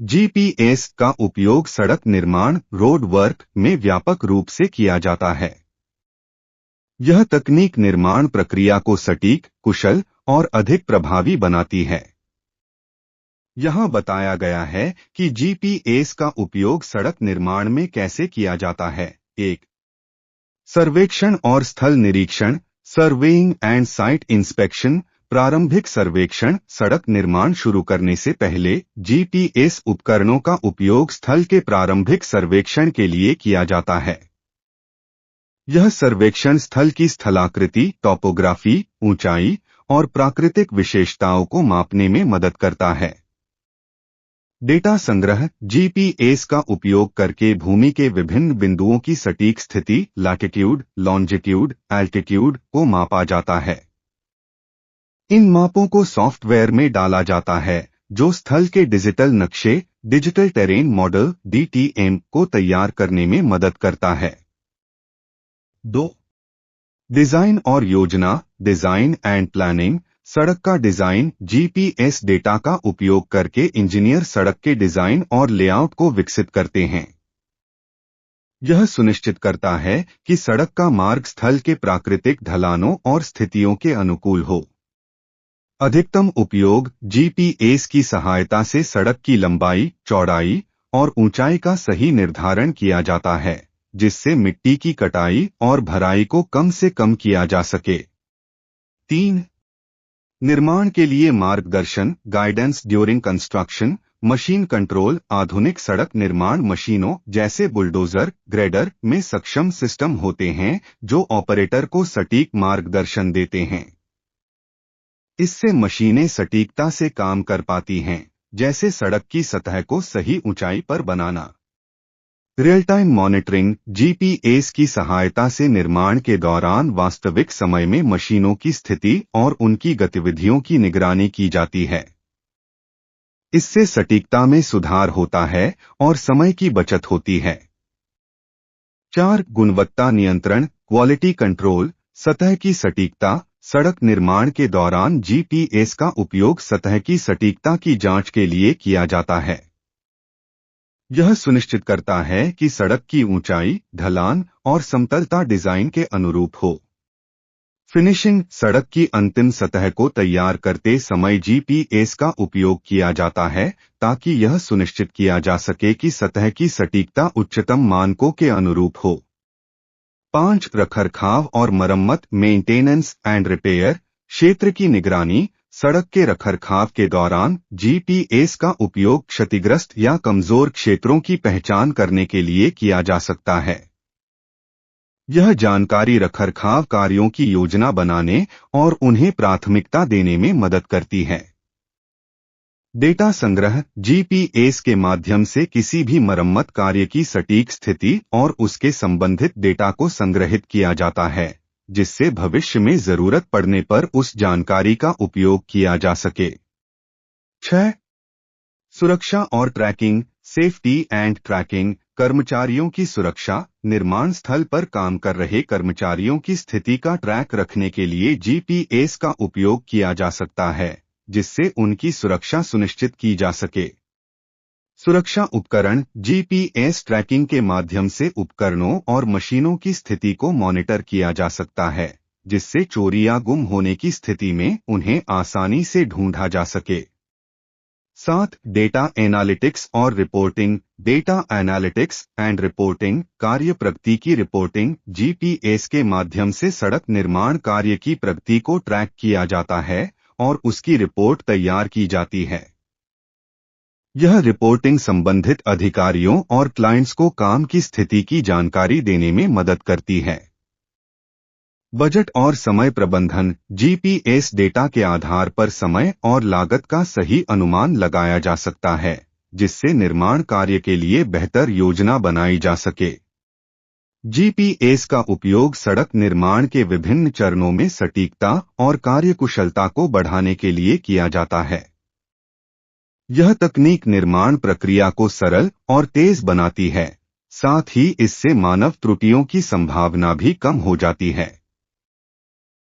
GPS का उपयोग सड़क निर्माण रोड वर्क में व्यापक रूप से किया जाता है। यह तकनीक निर्माण प्रक्रिया को सटीक, कुशल और अधिक प्रभावी बनाती है। यहाँ बताया गया है कि जीपीएस का उपयोग सड़क निर्माण में कैसे किया जाता है। 1. सर्वेक्षण और स्थल निरीक्षण, सर्वेइंग एंड साइट इंस्पेक्शन। प्रारंभिक सर्वेक्षण, सड़क निर्माण शुरू करने से पहले जीपीएस उपकरणों का उपयोग स्थल के प्रारंभिक सर्वेक्षण के लिए किया जाता है। यह सर्वेक्षण स्थल की स्थलाकृति, टॉपोग्राफी, ऊंचाई और प्राकृतिक विशेषताओं को मापने में मदद करता है। डेटा संग्रह, जीपीएस का उपयोग करके भूमि के विभिन्न बिंदुओं की सटीक स्थिति, लैटिट्यूड, लॉन्जिट्यूड, एल्टीट्यूड को मापा जाता है। इन मापों को सॉफ्टवेयर में डाला जाता है जो स्थल के डिजिटल नक्शे, डिजिटल टेरेन मॉडल (डीटीएम) को तैयार करने में मदद करता है। 2. डिजाइन और योजना, डिजाइन एंड प्लानिंग। सड़क का डिजाइन, जीपीएस डेटा का उपयोग करके इंजीनियर सड़क के डिजाइन और लेआउट को विकसित करते हैं। यह सुनिश्चित करता है कि सड़क का मार्ग स्थल के प्राकृतिक ढलानों और स्थितियों के अनुकूल हो। अधिकतम उपयोग, जीपीएस की सहायता से सड़क की लंबाई, चौड़ाई और ऊंचाई का सही निर्धारण किया जाता है, जिससे मिट्टी की कटाई और भराई को कम से कम किया जा सके। 3. निर्माण के लिए मार्गदर्शन, guidance during construction. Machine control, आधुनिक सड़क निर्माण मशीनों जैसे बुलडोजर, ग्रेडर में सक्षम सिस्टम होते हैं जो ऑपरेटर को सटीक मार्गदर्शन देते हैं। इससे मशीनें सटीकता से काम कर पाती हैं, जैसे सड़क की सतह को सही ऊंचाई पर बनाना। रियल टाइम मॉनिटरिंग, जीपीएस की सहायता से निर्माण के दौरान वास्तविक समय में मशीनों की स्थिति और उनकी गतिविधियों की निगरानी की जाती है। इससे सटीकता में सुधार होता है और समय की बचत होती है। 4. गुणवत्ता नियंत्रण, क्वालिटी कंट्रोल। सतह की सटीकता, सड़क निर्माण के दौरान जीपीएस का उपयोग सतह की सटीकता की जांच के लिए किया जाता है। यह सुनिश्चित करता है कि सड़क की ऊंचाई, ढलान और समतलता डिजाइन के अनुरूप हो। फिनिशिंग, सड़क की अंतिम सतह को तैयार करते समय जीपीएस का उपयोग किया जाता है ताकि यह सुनिश्चित किया जा सके कि सतह की सटीकता उच्चतम मानकों के अनुरूप हो। 5. रखरखाव और मरम्मत, मेंटेनेंस एंड रिपेयर। क्षेत्र की निगरानी, सड़क के रखरखाव के दौरान जीपीएस का उपयोग क्षतिग्रस्त या कमजोर क्षेत्रों की पहचान करने के लिए किया जा सकता है। यह जानकारी रखरखाव कार्यों की योजना बनाने और उन्हें प्राथमिकता देने में मदद करती है। डेटा संग्रह, जीपीएस के माध्यम से किसी भी मरम्मत कार्य की सटीक स्थिति और उसके संबंधित डेटा को संग्रहित किया जाता है, जिससे भविष्य में जरूरत पड़ने पर उस जानकारी का उपयोग किया जा सके। 6. सुरक्षा और ट्रैकिंग, सेफ्टी एंड ट्रैकिंग। कर्मचारियों की सुरक्षा, निर्माण स्थल पर काम कर रहे कर्मचारियों की स्थिति का ट्रैक रखने के लिए जीपीएस का उपयोग किया जा सकता है, जिससे उनकी सुरक्षा सुनिश्चित की जा सके। सुरक्षा उपकरण, जीपीएस ट्रैकिंग के माध्यम से उपकरणों और मशीनों की स्थिति को मॉनिटर किया जा सकता है, जिससे चोरी या गुम होने की स्थिति में उन्हें आसानी से ढूंढा जा सके। 7. डेटा एनालिटिक्स और reporting. Data analytics and reporting, कार्य प्रगति की रिपोर्टिंग। जीपीएस के माध्यम से सड़क निर्माण कार्य की प्रगति को ट्रैक किया जाता है और उसकी रिपोर्ट तैयार की जाती है। यह रिपोर्टिंग संबंधित अधिकारियों और क्लाइंट्स को काम की स्थिति की जानकारी देने में मदद करती है। बजट और समय प्रबंधन, जीपीएस डेटा के आधार पर समय और लागत का सही अनुमान लगाया जा सकता है, जिससे निर्माण कार्य के लिए बेहतर योजना बनाई जा सके। जीपीएस का उपयोग सड़क निर्माण के विभिन्न चरणों में सटीकता और कार्यकुशलता को बढ़ाने के लिए किया जाता है। यह तकनीक निर्माण प्रक्रिया को सरल और तेज बनाती है, साथ ही इससे मानव त्रुटियों की संभावना भी कम हो जाती है।